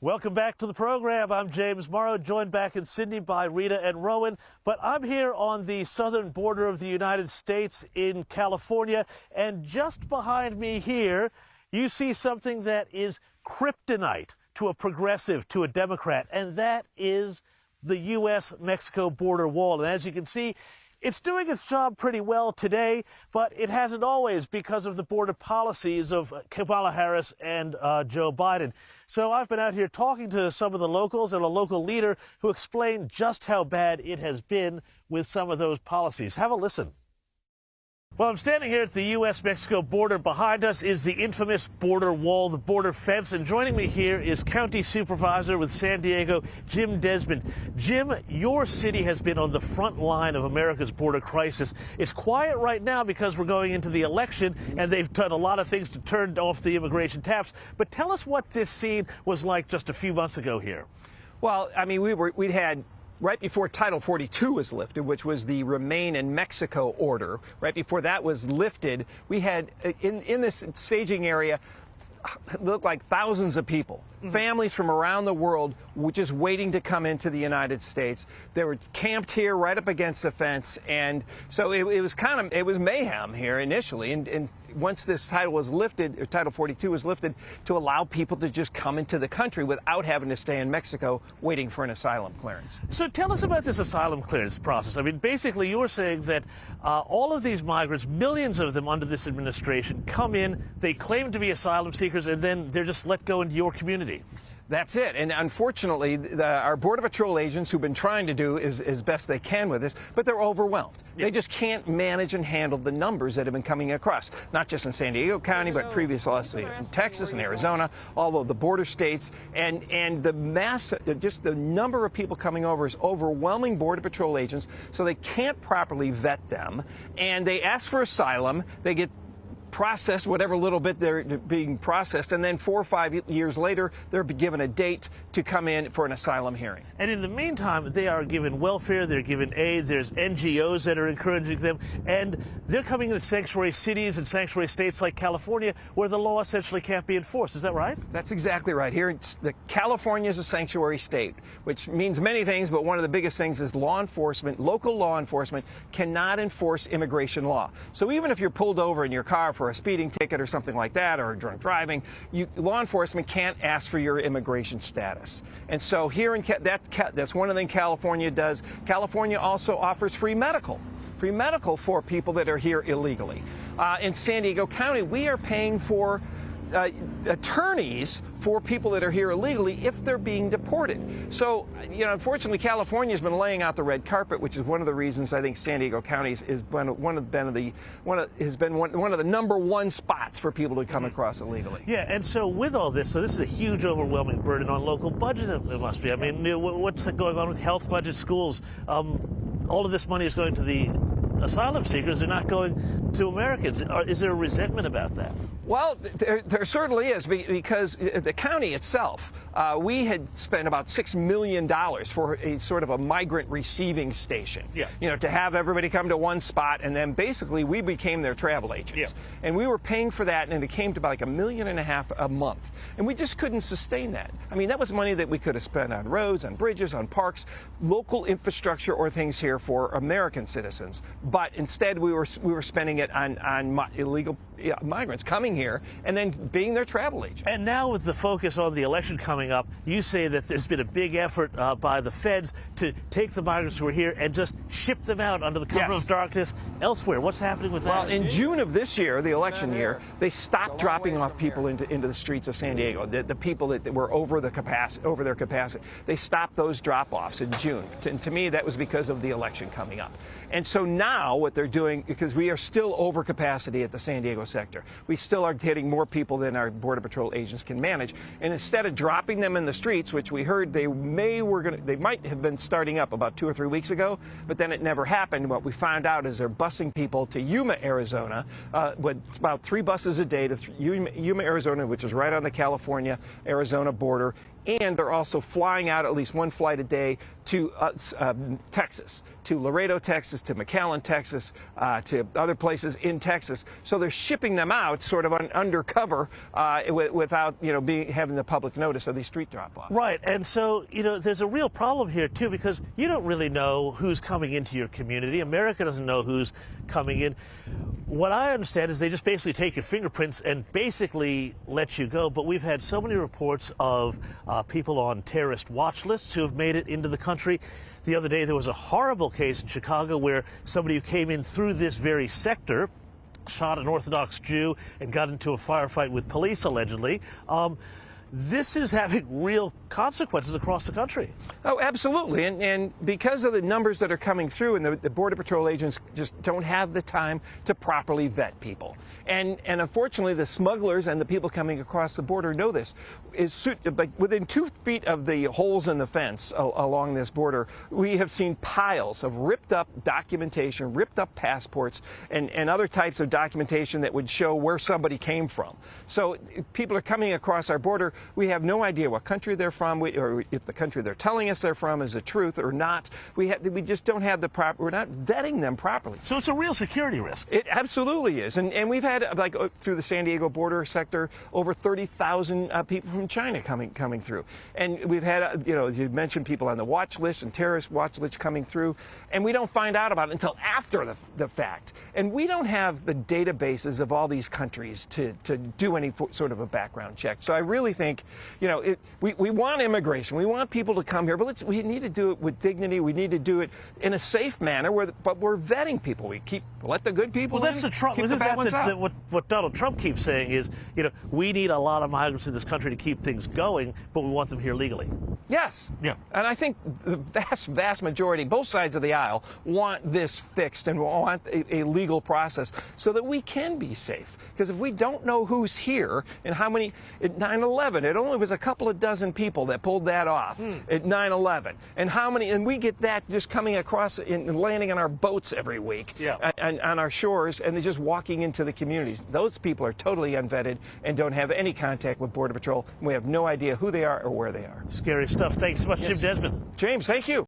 Welcome back to the program. I'm James Morrow, joined back in Sydney by Rita and Rowan. But I'm here on the southern border of the United States in California. And just behind me here, you see something that is kryptonite to a progressive, to a Democrat, and that is the U.S.-Mexico border wall. And as you can see, it's doing its job pretty well today, but it hasn't always because of the border policies of Kamala Harris and Joe Biden. So I've been out here talking to some of the locals and a local leader who explained just how bad it has been with some of those policies. Have a listen. Well, I'm standing here at the U.S.-Mexico border. Behind us is the infamous border wall, the border fence. And joining me here is County Supervisor with San Diego, Jim Desmon. Jim, your city has been on the front line of America's border crisis. It's quiet right now because we're going into the election, and they've done a lot of things to turn off the immigration taps. But tell us what this scene was like just a few months ago here. Well, I mean, we'd had right before Title 42 was lifted, which was the Remain in Mexico order, right before that was lifted, we had in this staging area, it looked like thousands of people, families from around the world just waiting to come into the United States. They were camped here right up against the fence, and so it was mayhem here initially. And once this title was lifted, or Title 42 was lifted, to allow people to just come into the country without having to stay in Mexico waiting for an asylum clearance. So tell us about this asylum clearance process. I mean, basically, you're saying that all of these migrants, millions of them under this administration, come in, they claim to be asylum seekers, and then they're just let go into your community. That's it. And unfortunately, our Border Patrol agents, who've been trying to do as best they can with this, but they're overwhelmed. Yeah. They just can't manage and handle the numbers that have been coming across, not just in San Diego County, but previously in Texas and Arizona, all of the border states. And the mass, just the number of people coming over is overwhelming Border Patrol agents, so they can't properly vet them. And they ask for asylum. They get processed, whatever little bit they're being processed, and then 4 or 5 years later, they're given a date to come in for an asylum hearing. And in the meantime, they are given welfare, they're given aid, there's NGOs that are encouraging them, and they're coming into sanctuary cities and sanctuary states like California, where the law essentially can't be enforced. Is that right? That's exactly right. Here, California is a sanctuary state, which means many things, but one of the biggest things is law enforcement, local law enforcement, cannot enforce immigration law. So even if you're pulled over in your car for a speeding ticket or something like that, or drunk driving, law enforcement can't ask for your immigration status. And so here in that's one of the things California does. California also offers free medical for people that are here illegally. In San Diego County, we are paying for attorneys for people that are here illegally if they're being deported. So, you know, unfortunately, California has been laying out the red carpet, which is one of the reasons I think San Diego County is one of the number one spots for people to come across illegally. Yeah, and so with all this, so this is a huge, overwhelming burden on local budget. It must be. I mean, what's going on with health budget, schools? All of this money is going to the asylum seekers. They're not going to Americans. Is there a resentment about that? Well, there certainly is, because the county itself, we had spent about $6 million for a sort of a migrant receiving station. Yeah. You know, to have everybody come to one spot, and then basically we became their travel agents. Yeah. And we were paying for that, and it came to about like $1.5 million a month. And we just couldn't sustain that. I mean, that was money that we could have spent on roads, on bridges, on parks, local infrastructure, or things here for American citizens. But instead, we were spending it on illegal migrants coming here and then being their travel agent. And now with the focus on the election coming up, you say that there's been a big effort by the feds to take the migrants who are here and just ship them out under the cover of darkness elsewhere. What's happening with that? Well, in June of this year, the election year, they stopped dropping off people into the streets of San Diego. The people that were over their capacity, they stopped those drop-offs in June. To me, that was because of the election coming up. And so now what they're doing, because we are still over capacity at the San Diego sector, we still are getting more people than our Border Patrol agents can manage. And instead of dropping them in the streets, which we heard they might have been starting up about 2 or 3 weeks ago, but then it never happened. What we found out is they're busing people to Yuma, Arizona, with about 3 buses a day to Yuma, Arizona, which is right on the California-Arizona border, and they're also flying out at least one flight a day to Texas, to Laredo, Texas, to McAllen, Texas, to other places in Texas. So they're shipping them out sort of undercover without, having the public notice of these street drop-offs. Right, and so, there's a real problem here, too, because you don't really know who's coming into your community. America doesn't know who's coming in. What I understand is they just basically take your fingerprints and basically let you go. But we've had so many reports of people on terrorist watch lists who have made it into the country. The other day, there was a horrible case in Chicago where somebody who came in through this very sector shot an Orthodox Jew and got into a firefight with police, allegedly. This is having real consequences across the country. Oh, absolutely. And because of the numbers that are coming through, and the Border Patrol agents just don't have the time to properly vet people. And unfortunately, the smugglers and the people coming across the border know this. Within 2 feet of the holes in the fence along this border, we have seen piles of ripped up documentation, ripped up passports, and other types of documentation that would show where somebody came from. So people are coming across our border. We have no idea what country they're from, or if the country they're telling us they're from is the truth or not. We just don't have we're not vetting them properly. So it's a real security risk. It absolutely is. And we've had, through the San Diego border sector, over 30,000 people from China coming through. And we've had, as you mentioned, people on the watch list and terrorist watch list coming through. And we don't find out about it until after the fact. And we don't have the databases of all these countries to do any sort of a background check. So I really think, we want immigration. We want people to come here, but we need to do it with dignity. We need to do it in a safe manner, but we're vetting people. We let the good people in. Well, that's the Trump. Keep the bad ones out. What Donald Trump keeps saying is, we need a lot of migrants in this country to keep things going, but we want them here legally. Yes. Yeah. And I think the vast majority, both sides of the aisle, want this fixed and want a legal process so that we can be safe. Because if we don't know who's here and how many, at 9/11, it only was a couple of dozen people that pulled that off at 9/11. And how many, and we get that just coming across and landing on our boats every week on our shores, and they're just walking into the communities. Those people are totally unvetted and don't have any contact with Border Patrol. And we have no idea who they are or where they are. Scary stuff. Thanks so much, Jim Desmon. James, thank you.